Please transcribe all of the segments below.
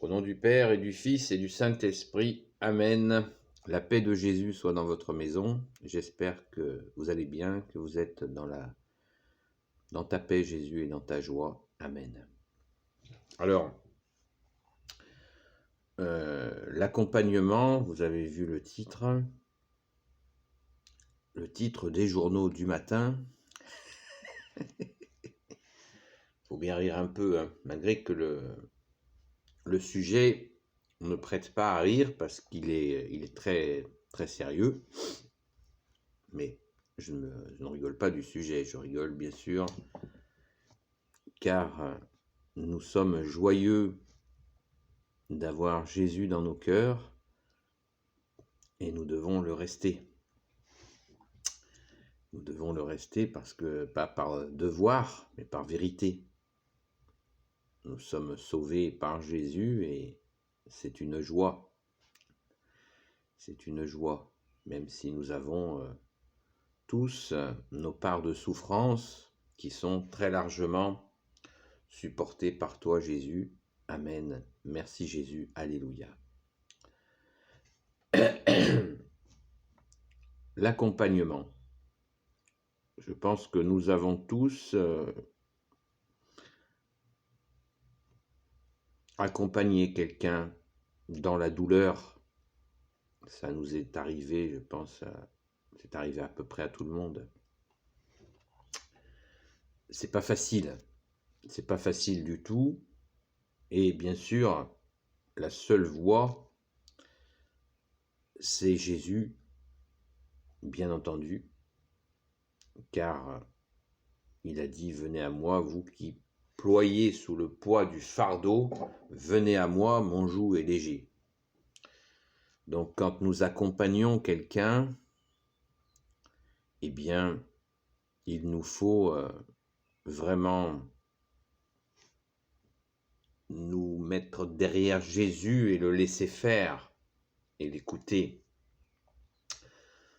Au nom du Père et du Fils et du Saint-Esprit. Amen. La paix de Jésus soit dans votre maison. J'espère que vous allez bien, que vous êtes dans ta paix, Jésus, et dans ta joie. Amen. Alors, l'accompagnement, vous avez vu le titre des journaux du matin. Faut bien rire un peu, hein, malgré que le sujet ne prête pas à rire parce qu'il est très, très sérieux. Mais je ne rigole pas du sujet, je rigole bien sûr, car nous sommes joyeux d'avoir Jésus dans nos cœurs et nous devons le rester. Nous devons le rester parce que, pas par devoir, mais par vérité. Nous sommes sauvés par Jésus et c'est une joie. C'est une joie, même si nous avons tous nos parts de souffrance qui sont très largement supportées par toi, Jésus. Amen. Merci Jésus. Alléluia. L'accompagnement. Je pense que nous avons tous accompagné quelqu'un dans la douleur. Ça nous est arrivé, je pense, c'est arrivé à peu près à tout le monde. C'est pas facile. C'est pas facile du tout. Et bien sûr, la seule voie, c'est Jésus, bien entendu, car il a dit « Venez à moi, vous qui ployez sous le poids du fardeau, venez à moi, mon joug est léger. » Donc quand nous accompagnons quelqu'un, eh bien, il nous faut vraiment nous mettre derrière Jésus et le laisser faire et l'écouter.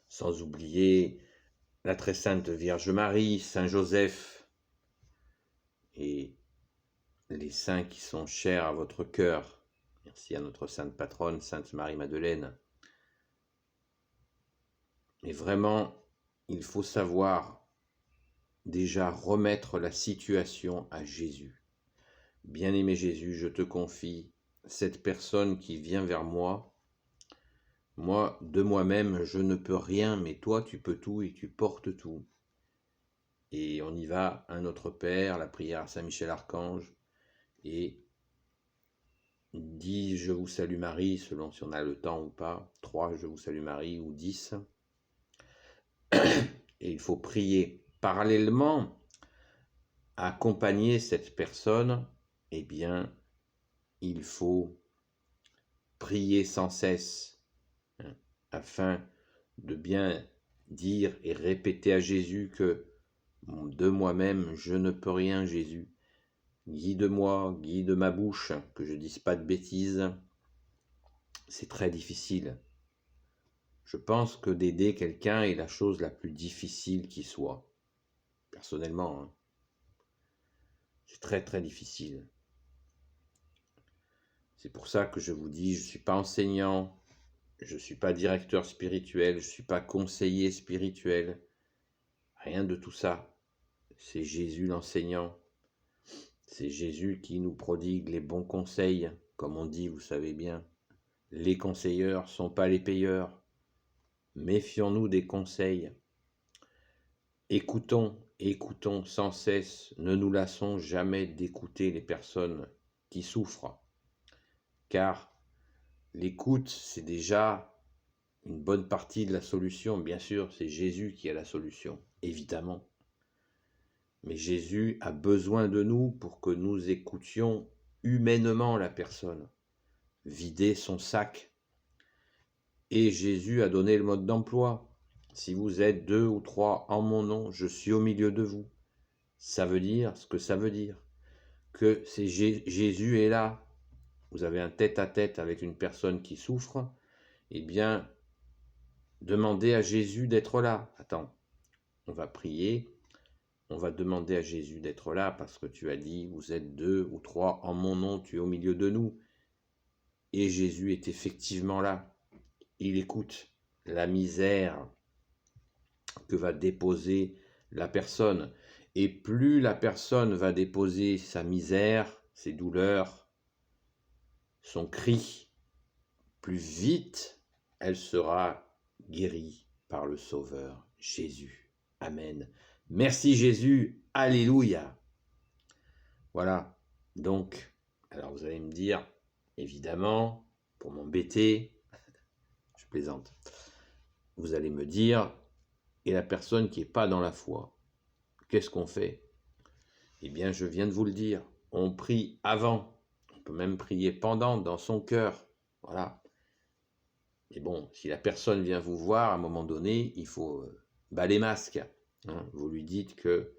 Sans oublier la très sainte Vierge Marie, Saint Joseph et les saints qui sont chers à votre cœur. Merci à notre sainte patronne, Sainte Marie-Madeleine. Mais vraiment, il faut savoir déjà remettre la situation à Jésus. Bien-aimé Jésus, je te confie cette personne qui vient vers moi. Moi, de moi-même, je ne peux rien, mais toi, tu peux tout et tu portes tout. Et on y va, un Notre Père, la prière à Saint-Michel-Archange, et 10 Je vous salue Marie, selon si on a le temps ou pas, 3 Je vous salue Marie, ou 10. Et il faut prier parallèlement à accompagner cette personne. Eh bien, il faut prier sans cesse, hein, afin de bien dire et répéter à Jésus que de moi-même, je ne peux rien, Jésus. Guide-moi, guide ma bouche, que je ne dise pas de bêtises. C'est très difficile. Je pense que d'aider quelqu'un est la chose la plus difficile qui soit. Personnellement, hein. C'est très très difficile. C'est pour ça que je vous dis, je ne suis pas enseignant, je ne suis pas directeur spirituel, je ne suis pas conseiller spirituel. Rien de tout ça. C'est Jésus l'enseignant. C'est Jésus qui nous prodigue les bons conseils, comme on dit, vous savez bien. Les conseilleurs ne sont pas les payeurs. Méfions-nous des conseils. Écoutons sans cesse, ne nous lassons jamais d'écouter les personnes qui souffrent. Car l'écoute, c'est déjà une bonne partie de la solution. Bien sûr, c'est Jésus qui a la solution, évidemment. Mais Jésus a besoin de nous pour que nous écoutions humainement la personne, vider son sac. Et Jésus a donné le mode d'emploi. Si vous êtes 2 ou 3 en mon nom, je suis au milieu de vous. Ça veut dire ce que ça veut dire. Que c'est Jésus est là. Vous avez un tête-à-tête avec une personne qui souffre. Eh bien, demandez à Jésus d'être là. Attends, on va prier. On va demander à Jésus d'être là parce que tu as dit, vous êtes 2 ou 3 en mon nom, tu es au milieu de nous. Et Jésus est effectivement là. Il écoute la misère que va déposer la personne. Et plus la personne va déposer sa misère, ses douleurs, son cri, plus vite elle sera guérie par le Sauveur Jésus. Amen. Merci Jésus. Alléluia. Voilà. Donc, alors vous allez me dire, évidemment, pour m'embêter, je plaisante, vous allez me dire, et la personne qui n'est pas dans la foi, qu'est-ce qu'on fait? Eh bien, je viens de vous le dire, on prie avant, on peut même prier pendant, dans son cœur, voilà. Et bon, si la personne vient vous voir, à un moment donné, il faut les masques. Hein. Vous lui dites que,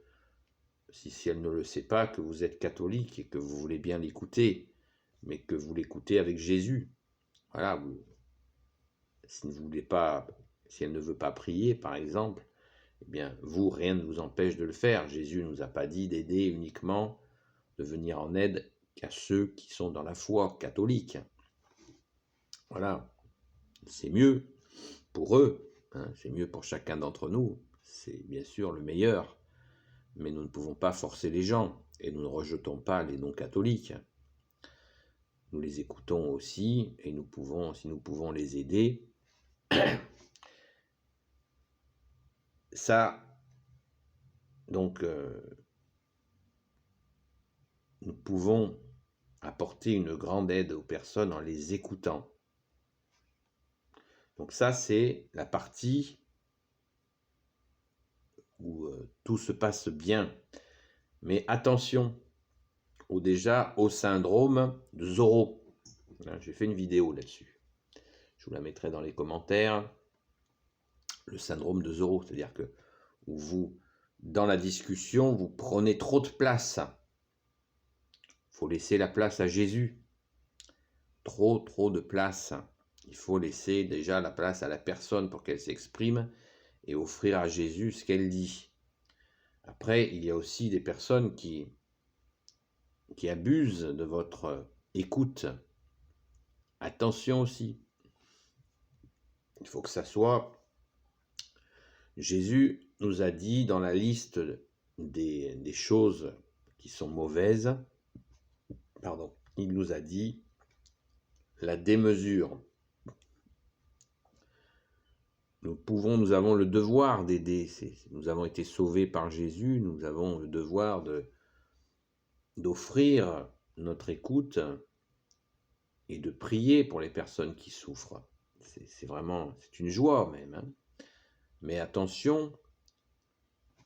si elle ne le sait pas, que vous êtes catholique et que vous voulez bien l'écouter, mais que vous l'écoutez avec Jésus. Voilà, si elle ne veut pas prier, par exemple, eh bien, vous, rien ne vous empêche de le faire. Jésus ne nous a pas dit d'aider uniquement, de venir en aide qu'à ceux qui sont dans la foi catholique. Voilà, c'est mieux pour eux, hein, c'est mieux pour chacun d'entre nous, c'est bien sûr le meilleur, mais nous ne pouvons pas forcer les gens, et nous ne rejetons pas les non-catholiques. Nous les écoutons aussi, et nous pouvons, si nous pouvons les aider, ça, donc, nous pouvons apporter une grande aide aux personnes en les écoutant. Donc ça, c'est la partie où tout se passe bien. Mais attention déjà au syndrome de Zorro. J'ai fait une vidéo là-dessus. Je vous la mettrai dans les commentaires. Le syndrome de Zorro, c'est-à-dire que où vous, dans la discussion, vous prenez trop de place. Il faut laisser la place à Jésus. Trop de place. Il faut laisser déjà la place à la personne pour qu'elle s'exprime et offrir à Jésus ce qu'elle dit. Après, il y a aussi des personnes qui abusent de votre écoute. Attention aussi. Il faut que ça soit... Jésus nous a dit dans la liste des choses qui sont mauvaises, il nous a dit la démesure. Nous avons le devoir d'aider. Nous avons été sauvés par Jésus, nous avons le devoir d'offrir notre écoute et de prier pour les personnes qui souffrent. C'est une joie même. Hein. Mais attention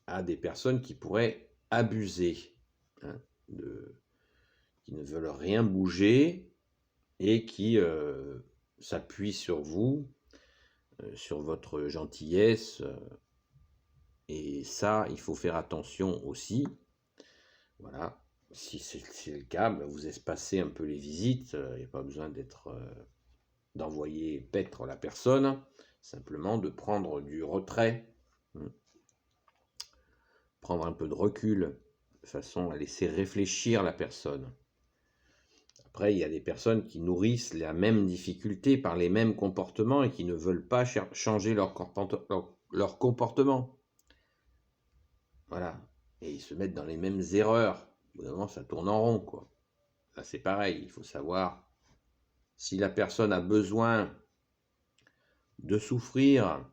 à des personnes qui pourraient abuser, hein, qui ne veulent rien bouger et qui s'appuient sur vous, sur votre gentillesse. Et ça, il faut faire attention aussi. Voilà. Si c'est le cas, vous espacez un peu les visites. Il n'y a pas besoin d'envoyer paître la personne. Simplement de prendre du retrait. Prendre un peu de recul, de façon à laisser réfléchir la personne. Après, il y a des personnes qui nourrissent la même difficulté par les mêmes comportements et qui ne veulent pas changer leur comportement. Voilà. Et ils se mettent dans les mêmes erreurs. Évidemment, ça tourne en rond, quoi. Là, c'est pareil. Il faut savoir si la personne a besoin de souffrir.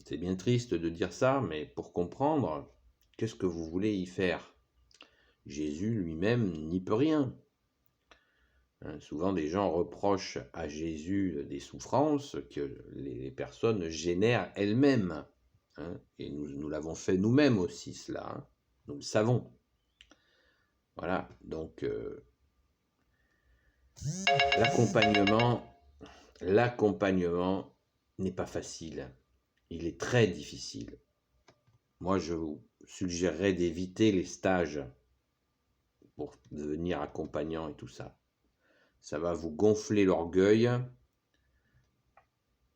C'est bien triste de dire ça, mais pour comprendre, qu'est-ce que vous voulez y faire? Jésus lui-même n'y peut rien. Souvent, des gens reprochent à Jésus des souffrances que les personnes génèrent elles-mêmes. Et nous l'avons fait nous-mêmes aussi, cela. Nous le savons. Voilà, donc l'accompagnement n'est pas facile. Il est très difficile. Moi, je vous suggérerais d'éviter les stages pour devenir accompagnant et tout ça. Ça va vous gonfler l'orgueil,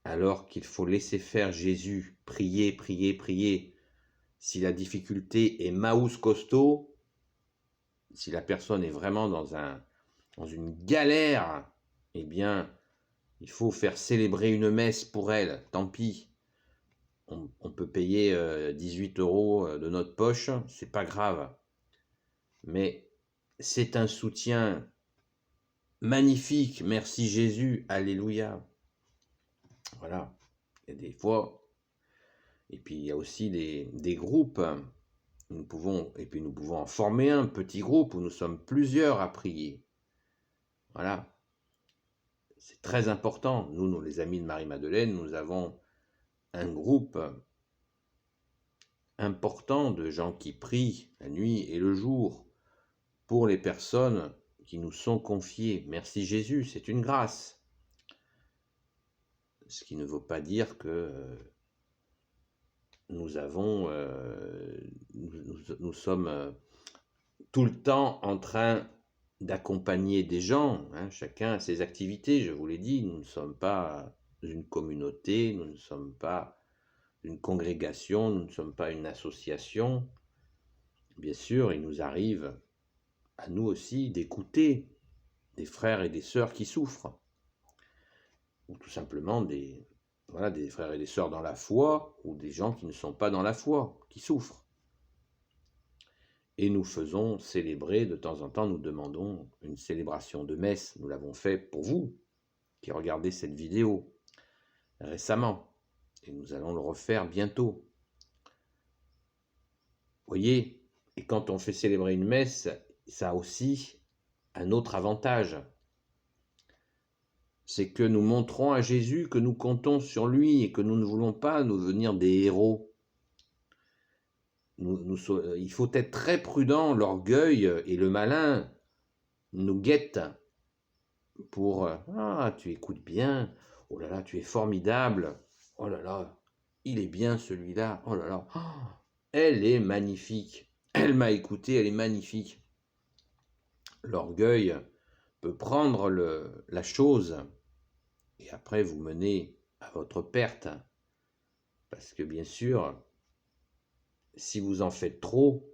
alors qu'il faut laisser faire Jésus, prier, prier, prier. Si la difficulté est maous costaud, si la personne est vraiment dans une galère, eh bien, Il faut faire célébrer une messe pour elle, tant pis. On peut payer 18 € de notre poche, c'est pas grave. Mais c'est un soutien magnifique, merci Jésus, alléluia. Voilà, il y a des fois, et puis il y a aussi des groupes. Nous pouvons en former un petit groupe où nous sommes plusieurs à prier. Voilà, c'est très important. Nous, les amis de Marie-Madeleine, nous avons un groupe important de gens qui prient la nuit et le jour pour les personnes qui nous sont confiées. Merci Jésus, c'est une grâce. Ce qui ne veut pas dire que nous sommes tout le temps en train d'accompagner des gens, hein, chacun a ses activités, je vous l'ai dit, nous ne sommes pas une communauté, nous ne sommes pas une congrégation, nous ne sommes pas une association. Bien sûr, il nous arrive à nous aussi d'écouter des frères et des sœurs qui souffrent, ou tout simplement des frères et des sœurs dans la foi, ou des gens qui ne sont pas dans la foi, qui souffrent. Et nous faisons célébrer, de temps en temps, nous demandons une célébration de messe. Nous l'avons fait pour vous, qui regardez cette vidéo récemment. Et nous allons le refaire bientôt. Voyez, et quand on fait célébrer une messe, ça a aussi un autre avantage. C'est que nous montrons à Jésus que nous comptons sur lui et que nous ne voulons pas nous devenir des héros. Il faut être très prudent, l'orgueil et le malin nous guettent pour « Ah, tu écoutes bien, oh là là, tu es formidable, oh là là, il est bien celui-là, oh là là, oh, elle est magnifique, elle m'a écouté, elle est magnifique. » L'orgueil peut prendre la chose et après vous mener à votre perte. Parce que bien sûr, si vous en faites trop,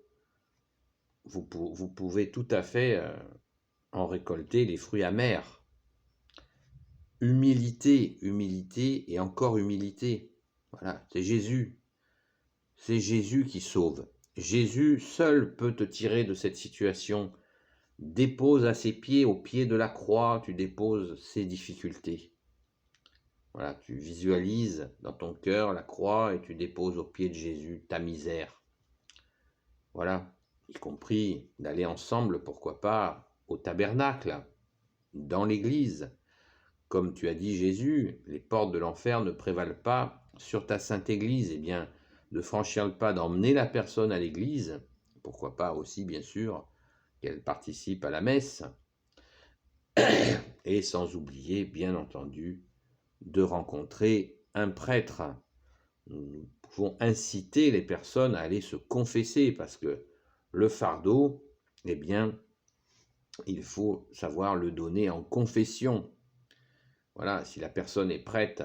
vous pouvez tout à fait en récolter les fruits amers. Humilité, humilité et encore humilité. Voilà, c'est Jésus. C'est Jésus qui sauve. Jésus seul peut te tirer de cette situation. Dépose à ses pieds, au pied de la croix, tu déposes ses difficultés. Voilà, tu visualises dans ton cœur la croix et tu déposes au pied de Jésus ta misère. Voilà, y compris d'aller ensemble, pourquoi pas, au tabernacle, dans l'église. Comme tu as dit Jésus, les portes de l'enfer ne prévalent pas sur ta sainte église. Eh bien, de franchir le pas, d'emmener la personne à l'église, pourquoi pas aussi, bien sûr, qu'elle participe à la messe. Et sans oublier, bien entendu, de rencontrer un prêtre. Nous pouvons inciter les personnes à aller se confesser parce que le fardeau, eh bien, il faut savoir le donner en confession. Voilà, si la personne est prête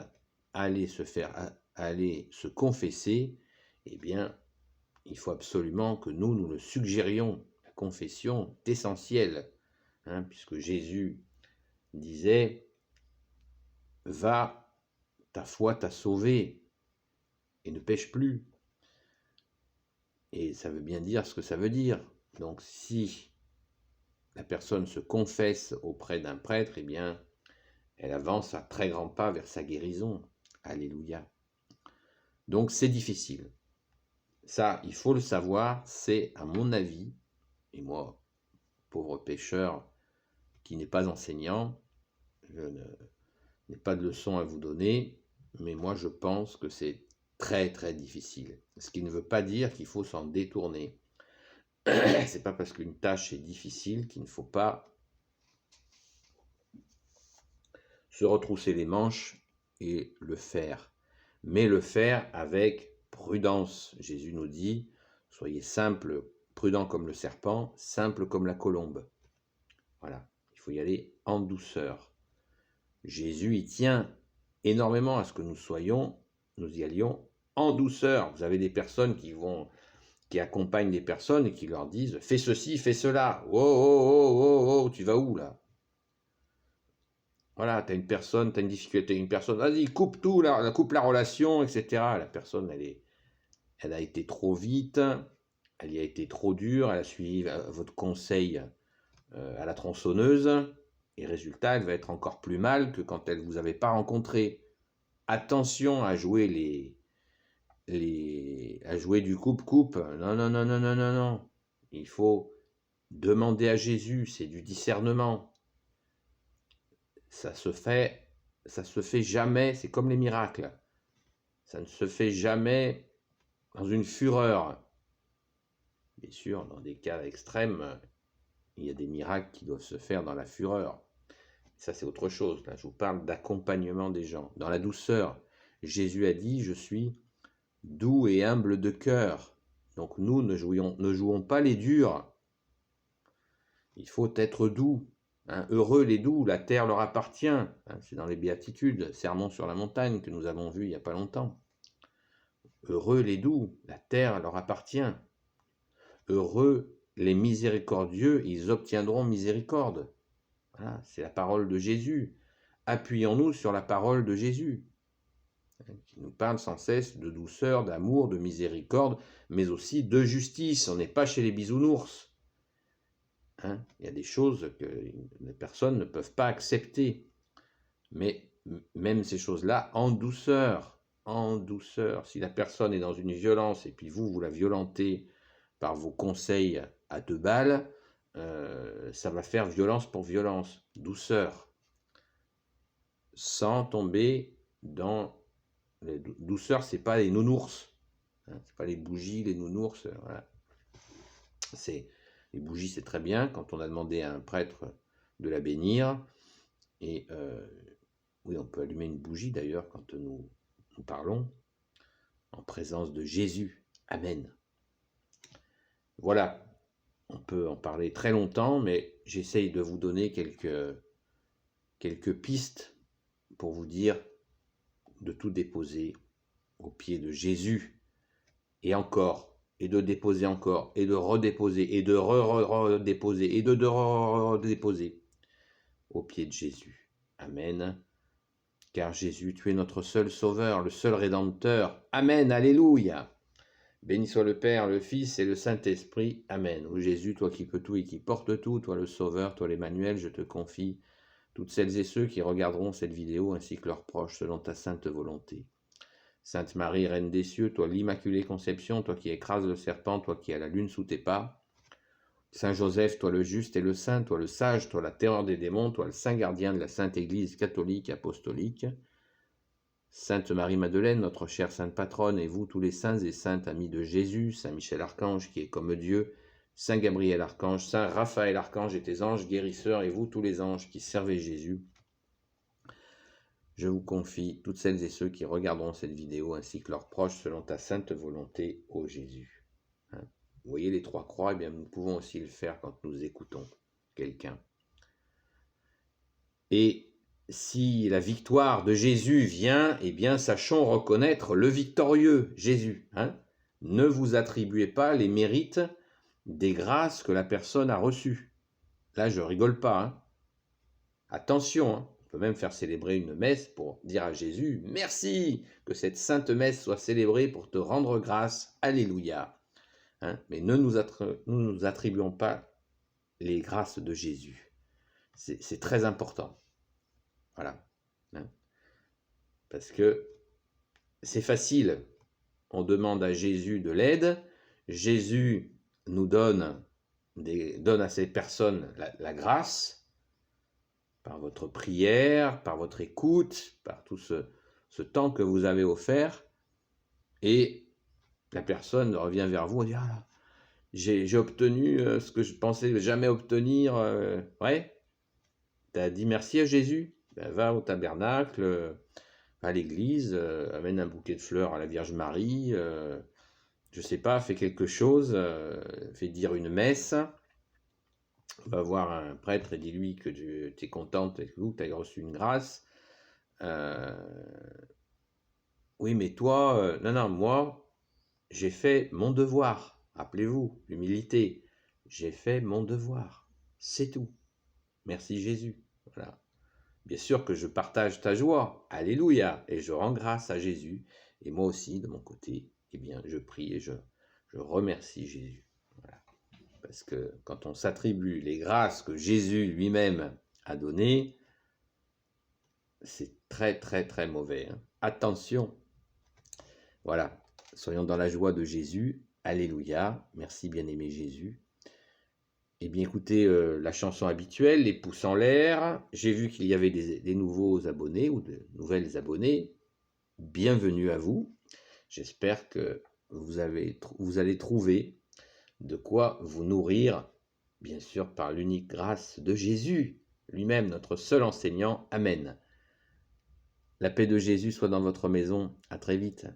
à aller se confesser, eh bien, il faut absolument que nous le suggérions. La confession est essentielle, hein, puisque Jésus disait « Va, ta foi t'a sauvé, et ne pêche plus ». Et ça veut bien dire ce que ça veut dire. Donc si la personne se confesse auprès d'un prêtre, eh bien, elle avance à très grands pas vers sa guérison. Alléluia. Donc c'est difficile. Ça, il faut le savoir, c'est à mon avis, et moi, pauvre pécheur qui n'est pas enseignant, je n'ai pas de leçon à vous donner, mais moi je pense que c'est très très difficile. Ce qui ne veut pas dire qu'il faut s'en détourner. C'est pas parce qu'une tâche est difficile qu'il ne faut pas se retrousser les manches et le faire. Mais le faire avec prudence. Jésus nous dit, soyez simple, prudent comme le serpent, simple comme la colombe. Voilà, il faut y aller en douceur. Jésus y tient énormément à ce que nous y allions en douceur. Vous avez des personnes qui accompagnent des personnes et qui leur disent « fais ceci, fais cela ». « Oh, oh, oh, oh, oh, tu vas où là ?» Voilà, tu as une personne, tu as une difficulté, une personne, vas-y, coupe tout, coupe la relation, etc. La personne, elle a été trop vite, elle y a été trop dure, elle a suivi votre conseil à la tronçonneuse, et résultat, elle va être encore plus mal que quand elle ne vous avait pas rencontré. Attention à jouer à jouer du coupe-coupe. Non, non, non, non, non, non, non. Il faut demander à Jésus, c'est du discernement. Ça se fait jamais, c'est comme les miracles. Ça ne se fait jamais dans une fureur. Bien sûr, dans des cas extrêmes, il y a des miracles qui doivent se faire dans la fureur. Ça, c'est autre chose. Là, je vous parle d'accompagnement des gens, dans la douceur. Jésus a dit, je suis doux et humble de cœur. Donc nous, ne jouons pas les durs. Il faut être doux. Hein. Heureux les doux, la terre leur appartient. Hein. C'est dans les Béatitudes, Sermon sur la montagne que nous avons vu il n'y a pas longtemps. Heureux les doux, la terre leur appartient. Heureux les miséricordieux, ils obtiendront miséricorde. Voilà, c'est la parole de Jésus. Appuyons-nous sur la parole de Jésus, qui nous parle sans cesse de douceur, d'amour, de miséricorde, mais aussi de justice. On n'est pas chez les bisounours. Hein, il y a des choses que les personnes ne peuvent pas accepter. Mais même ces choses-là, en douceur. En douceur. Si la personne est dans une violence et puis vous la violentez par vos conseils à 2 balles, ça va faire violence pour violence. Douceur. Sans tomber dans... Douceur, c'est pas les nounours. Hein, c'est pas les bougies, les nounours. Voilà. Les bougies, c'est très bien quand on a demandé à un prêtre de la bénir. Et oui, on peut allumer une bougie d'ailleurs quand nous parlons en présence de Jésus. Amen. Voilà, on peut en parler très longtemps, mais j'essaye de vous donner quelques pistes pour vous dire de tout déposer aux pieds de Jésus. Et encore, et de déposer encore, et de redéposer, et de redéposer, et de redéposer aux pieds de Jésus. Amen. Car Jésus, tu es notre seul sauveur, le seul rédempteur. Amen, alléluia. Béni soit le Père, le Fils et le Saint-Esprit. Amen. Ô Jésus, toi qui peux tout et qui portes tout, toi le Sauveur, toi l'Emmanuel, je te confie toutes celles et ceux qui regarderont cette vidéo ainsi que leurs proches selon ta sainte volonté. Sainte Marie, Reine des cieux, toi l'Immaculée Conception, toi qui écrases le serpent, toi qui as la lune sous tes pas. Saint Joseph, toi le juste et le saint, toi le sage, toi la terreur des démons, toi le saint gardien de la Sainte Église catholique apostolique. Sainte Marie-Madeleine, notre chère sainte patronne, et vous tous les saints et saintes amis de Jésus, Saint Michel Archange qui est comme Dieu, Saint Gabriel Archange, Saint Raphaël Archange et tes anges guérisseurs, et vous tous les anges qui servez Jésus, je vous confie toutes celles et ceux qui regarderont cette vidéo ainsi que leurs proches selon ta sainte volonté, ô Jésus. Hein? Vous voyez les 3 croix, eh bien nous pouvons aussi le faire quand nous écoutons quelqu'un. Et si la victoire de Jésus vient, eh bien sachons reconnaître le victorieux, Jésus. Hein? Ne vous attribuez pas les mérites des grâces que la personne a reçues. Là, je rigole pas. Hein? Attention, hein? On peut même faire célébrer une messe pour dire à Jésus, merci, que cette sainte messe soit célébrée pour te rendre grâce. Alléluia. Hein? Mais ne nous attribuons pas les grâces de Jésus. C'est très important. Voilà. Hein? Parce que c'est facile. On demande à Jésus de l'aide. Jésus nous donne à ces personnes la grâce par votre prière, par votre écoute, par tout ce temps que vous avez offert. Et la personne revient vers vous et dit « Ah, j'ai obtenu ce que je pensais jamais obtenir. » Ouais. Tu as dit merci à Jésus. Ben, va au tabernacle, à l'église, amène un bouquet de fleurs à la Vierge Marie, je sais pas, fais quelque chose, fais dire une messe, va voir un prêtre et dis-lui que tu es contente et que tu as reçu une grâce. Oui, mais toi, non, moi, j'ai fait mon devoir. Rappelez-vous, l'humilité. J'ai fait mon devoir. C'est tout. Merci Jésus. Voilà. bien sûr que je partage ta joie. Alléluia. Et je rends grâce à Jésus. Et moi aussi, de mon côté, eh bien, je prie et je remercie Jésus. Voilà. Parce que quand on s'attribue les grâces que Jésus lui-même a données, c'est très, très, très mauvais. Hein. Attention. Voilà. Soyons dans la joie de Jésus. Alléluia. Merci, bien-aimé Jésus. Eh bien, écoutez, la chanson habituelle, les pouces en l'air. J'ai vu qu'il y avait des nouveaux abonnés ou de nouvelles abonnées. Bienvenue à vous. J'espère que vous allez trouver de quoi vous nourrir, bien sûr, par l'unique grâce de Jésus, lui-même, notre seul enseignant. Amen. La paix de Jésus soit dans votre maison. À très vite.